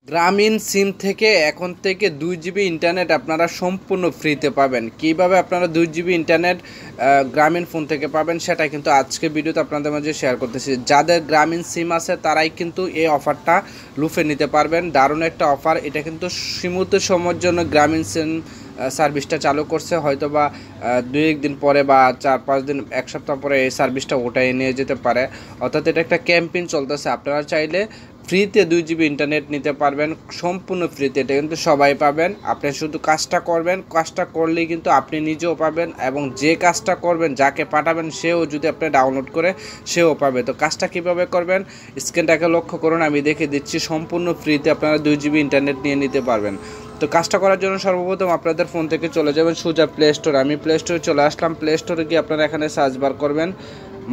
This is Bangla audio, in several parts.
গ্রামীণ সিম থেকে এখন থেকে 2 জিবি ইন্টারনেট আপনারা সম্পূর্ণ ফ্রিতে পাবেন। কিভাবে আপনারা 2 জিবি ইন্টারনেট গ্রামীণ ফোন থেকে পাবেন সেটা কিন্তু আজকে ভিডিওতে আপনাদের মাঝে শেয়ার করতেছি। যাদের গ্রামীণ সিম আছে তারাই কিন্তু এই অফারটা লুফে নিতে পারবেন। দারুণ একটা অফার। এটা কিন্তু সীমিত সময়ের জন্য গ্রামীণ সিম সার্ভিসটা চালু করছে। হয়তো বা 2-1 দিন পরে বা 4-5 দিন, 1 সপ্তাহ পরে এই সার্ভিসটা ওটাই নিয়ে যেতে পারে। অর্থাৎ এটা একটা ক্যাম্পেইন চলতেছে। আপনারা চাইলে ফ্রিতে 2 জিবি ইন্টারনেট নিতে পারবেন, সম্পূর্ণ ফ্রিতে। এটা কিন্তু সবাই পাবেন। আপনি শুধু কাজটা করবেন, কাজটা করলেই কিন্তু আপনি নিজেও পাবেন এবং যে কাজটা করবেন যাকে পাঠাবেন সেও যদি আপনি ডাউনলোড করে সেও পাবে। তো কাজটা কিভাবে করবেন স্ক্রিনটাকে লক্ষ্য করুন, আমি দেখে দিচ্ছি। সম্পূর্ণ ফ্রিতে আপনারা 2 জিবি ইন্টারনেট নিয়ে নিতে পারবেন। তো কাজটা করার জন্য সর্বপ্রথম আপনাদের ফোন থেকে চলে যাবেন সোজা প্লে স্টোর। আমি প্লে স্টোরে চলে আসলাম। প্লে স্টোরে গিয়ে আপনারা এখানে সার্চ বার করবেন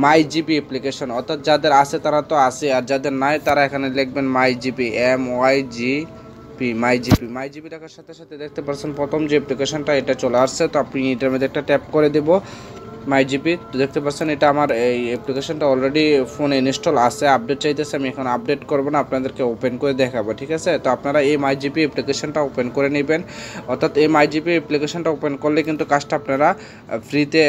মাই জিপি অ্যাপ্লিকেশন। অর্থাৎ যাদের আছে তারা তো আছে, আর যাদের নাই তারা এখানে লিখবেন মাই জিপি, MYGP, মাই জিপি রাখার সাথে সাথে দেখতে পাচ্ছেন প্রথম যে অ্যাপ্লিকেশনটা এটা চলে আসছে। তো আপনি এটার মধ্যে একটা ট্যাপ করে দেবো মাই জিপি। তো দেখতে পাচ্ছেন এটা আমার এই অ্যাপ্লিকেশনটা অলরেডি ফোনে ইনস্টল আছে। আপডেট চাইতেছে, আমি এখন আপডেট করবো না, আপনাদেরকে ওপেন করে দেখাবো, ঠিক আছে। তো আপনারা এই মাই জিপি অ্যাপ্লিকেশনটা ওপেন করে নেবেন। অর্থাৎ এই মাই জিপি অ্যাপ্লিকেশনটা ওপেন করলে কিন্তু কাজটা আপনারা ফ্রিতে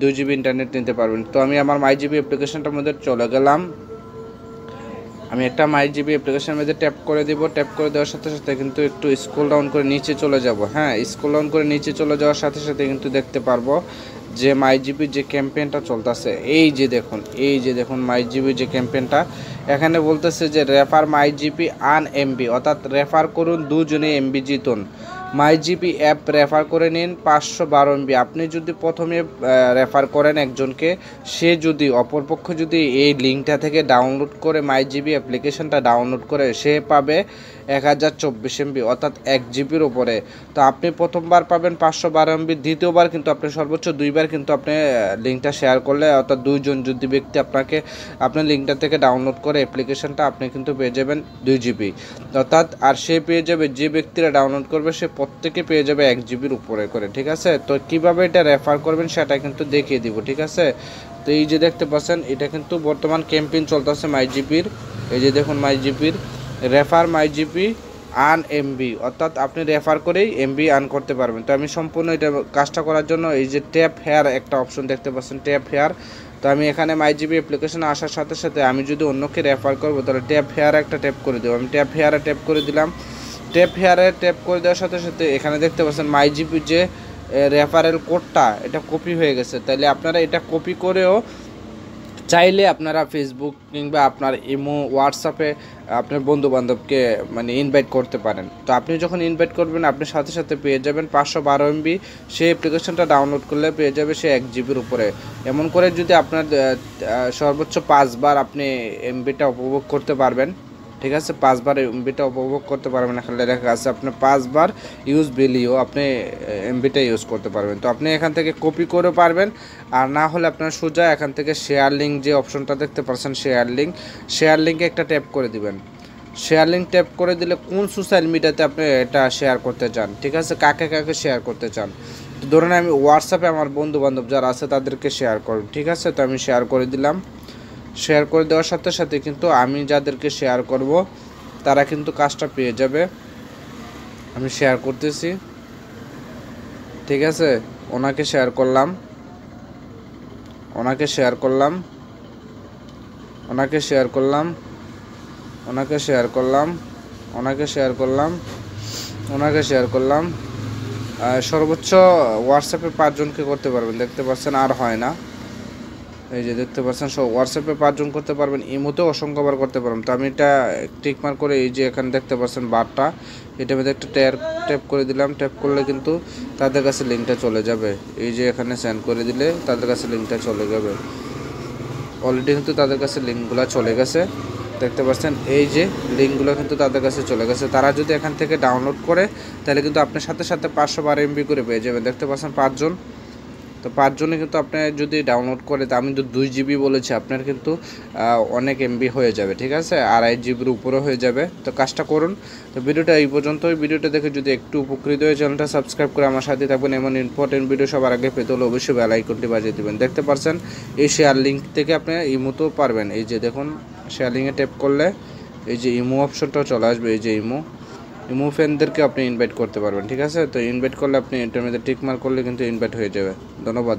2 জিবি ইন্টারনেট নিতে পারবেন। তো আমি আমার মাই জিপি অ্যাপ্লিকেশনটার মধ্যে চলে গেলাম। আমি একটা মাই জিবি অ্যাপ্লিকেশনের মধ্যে ট্যাপ করে দিব। ট্যাপ করে দেওয়ার সাথে সাথে কিন্তু একটু স্ক্রল ডাউন করে নিচে চলে যাব। হ্যাঁ, স্ক্রল ডাউন করে নিচে চলে যাওয়ার সাথে সাথে কিন্তু দেখতে পারবো যে মাই জিবির যে ক্যাম্পেইনটা চলতেছে। এই যে দেখুন মাই জিবির যে ক্যাম্পেইনটা এখানে বলতেছে যে refer My GP earn MB, অর্থাৎ রেফার করুন 2 জনে এমবি জিতুন। মাই জিপি অ্যাপ রেফার করে নিন 512 এমবি। আপনি যদি প্রথমে রেফার করেন একজনকে, সে যদি অপরপক্ষ যদি এই লিঙ্কটা থেকে ডাউনলোড করে মাই জিবি অ্যাপ্লিকেশনটা ডাউনলোড করে, সে পাবে 1024 এমবি, অর্থাৎ 1 জিবির উপরে। তো আপনি প্রথমবার পাবেন 512 এমবি, দ্বিতীয়বার কিন্তু আপনি সর্বোচ্চ 2বার কিন্তু আপনি লিঙ্কটা শেয়ার করলে, অর্থাৎ 2জন যদি ব্যক্তি আপনার লিঙ্কটা থেকে ডাউনলোড করে অ্যাপ্লিকেশনটা, আপনি কিন্তু পেয়ে যাবেন 2 জিবি। অর্থাৎ আর সে পেয়ে যাবে, যে ব্যক্তিরা ডাউনলোড করবে সে প্রত্যেকে পেয়ে যাবে 1 জিবির উপরে করে, ঠিক আছে। তো কীভাবে এটা রেফার করবেন সেটা কিন্তু দেখিয়ে দিব, ঠিক আছে। তো এই যে দেখতে পাচ্ছেন এটা কিন্তু বর্তমান ক্যাম্পেইন চলতেছে মাই জিপির। এই যে দেখুন মাই জিপির refer My GP earn MB, অর্থাৎ আপনি রেফার করেই এমবি আর্ন করতে পারবেন। তো আমি সম্পূর্ণ এটা কাজটা করার জন্য এই যে ট্যাপ হেয়ার একটা অপশন দেখতে পাচ্ছেন, ট্যাপ হেয়ার। তো আমি এখানে মাই জিবি অ্যাপ্লিকেশনে আসার সাথে সাথে আমি যদি অন্যকে রেফার করবো তাহলে ট্যাপ হেয়ার একটা ট্যাপ করে দেবো। আমি ট্যাপ হেয়ারে ট্যাপ করে দিলাম। ট্যাপ হেয়ারে ট্যাপ করে দেওয়ার সাথে সাথে এখানে দেখতে পাচ্ছেন মাই জিপির যে রেফারেল কোডটা এটা কপি হয়ে গেছে। তাইলে আপনারা এটা কপি করেও চাইলে আপনারা ফেসবুক কিংবা আপনার ইমো, হোয়াটসঅ্যাপে আপনার বন্ধুবান্ধবকে মানে ইনভাইট করতে পারেন। তো আপনি যখন ইনভাইট করবেন আপনি সাথে সাথে পেয়ে যাবেন 512 এমবি। সেই অ্যাপ্লিকেশনটা ডাউনলোড করলে পেয়ে যাবে সে 1 জিবির উপরে। এমন করে যদি আপনার সর্বোচ্চ 5বার আপনি এমবিটা উপভোগ করতে পারবেন, ঠিক আছে। 5বার এমবিটা উপভোগ করতে পারবেন। এখানে লেখা আছে আপনি 5বার ইউজ ভ্যালিও আপনি এমবিটা ইউজ করতে পারবেন। তো আপনি এখান থেকে কপি করে পারবেন, আর না হলে আপনার সোজা এখান থেকে শেয়ার লিঙ্ক যে অপশনটা দেখতে পাচ্ছেন, শেয়ার লিঙ্কে একটা ট্যাপ করে দিবেন। শেয়ার লিঙ্ক ট্যাপ করে দিলে কোন সোশ্যাল মিডিয়াতে আপনি এটা শেয়ার করতে চান, ঠিক আছে, কাকে কাকে শেয়ার করতে চান। তো ধরুন আমি হোয়াটসঅ্যাপে আমার বন্ধু বান্ধব যারা আছে তাদেরকে শেয়ার করুন, ঠিক আছে। তো আমি শেয়ার করে দিলাম। শেয়ার করে দেওয়ার সাথে সাথে কিন্তু আমি যাদেরকে শেয়ার করব তারা কিন্তু কাজটা পেয়ে যাবে। আমি শেয়ার করতেছি, ঠিক আছে। ওনাকে শেয়ার করলাম, ওনাকে শেয়ার করলাম, ওনাকে শেয়ার করলাম, ওনাকে শেয়ার করলাম, ওনাকে শেয়ার করলাম, ওনাকে শেয়ার করলাম। সর্বোচ্চ হোয়াটসঅ্যাপে 5জনকে করতে পারবেন, দেখতে পাচ্ছেন, আর হয় না। এই যে দেখতে পাচ্ছেন হোয়াটসঅ্যাপে 5জন করতে পারবেন, ইমোতেও অসংখ্যবার করতে পারবেন। তো আমি এটা টিক মার্ক করে এই যে এখানে দেখতে পাচ্ছেন বারটা, এটার মধ্যে একটা ট্যাপ করে দিলাম। ট্যাপ করলে কিন্তু তাদের কাছে লিঙ্কটা চলে যাবে। এই যে এখানে সেন্ড করে দিলে তাদের কাছে লিঙ্কটা চলে যাবে। অলরেডি কিন্তু তাদের কাছে লিঙ্কগুলো চলে গেছে, দেখতে পাচ্ছেন। এই যে লিঙ্কগুলো কিন্তু তাদের কাছে চলে গেছে। তারা যদি এখান থেকে ডাউনলোড করে তাহলে কিন্তু আপনার সাথে সাথে 512 এমবি করে পেয়ে যাবেন। দেখতে পাচ্ছেন 5জন। তো 5জনে কিন্তু আপনি যদি ডাউনলোড করে, তো আমি তো 2 জিবি বলেছি, আপনার কিন্তু অনেক এমবি হয়ে যাবে, ঠিক আছে, 2.5 জিবির উপরে হয়ে যাবে। তো কাজটা করুন। তো ভিডিওটা এই পর্যন্তই। ভিডিওটা দেখে যদি একটু উপকৃত হয়ে চ্যানেলটা সাবস্ক্রাইব করে আমার সাথে থাকবেন। এমন ইম্পর্টেন্ট ভিডিও সবার আগে পেতে হলে অবশ্যই বেল আইকনটি বাজিয়ে দেবেন। দেখতে পাচ্ছেন এই শেয়ার লিঙ্ক থেকে আপনি ইমোতেও পারবেন। এই যে দেখুন শেয়ার লিঙ্কে ট্যাপ করলে এই যে ইমো অপশনটাও চলে আসবে, এই যে ইমো ফ্রেন্ডদেরকে আপনি ইনভাইট করতে পারবেন। ঠিক আছে, তো ইনভাইট করলে আপনি এটার মধ্যে টিক মার্ক করলে কিন্তু ইনভাইট হয়ে যাবে। ধন্যবাদ।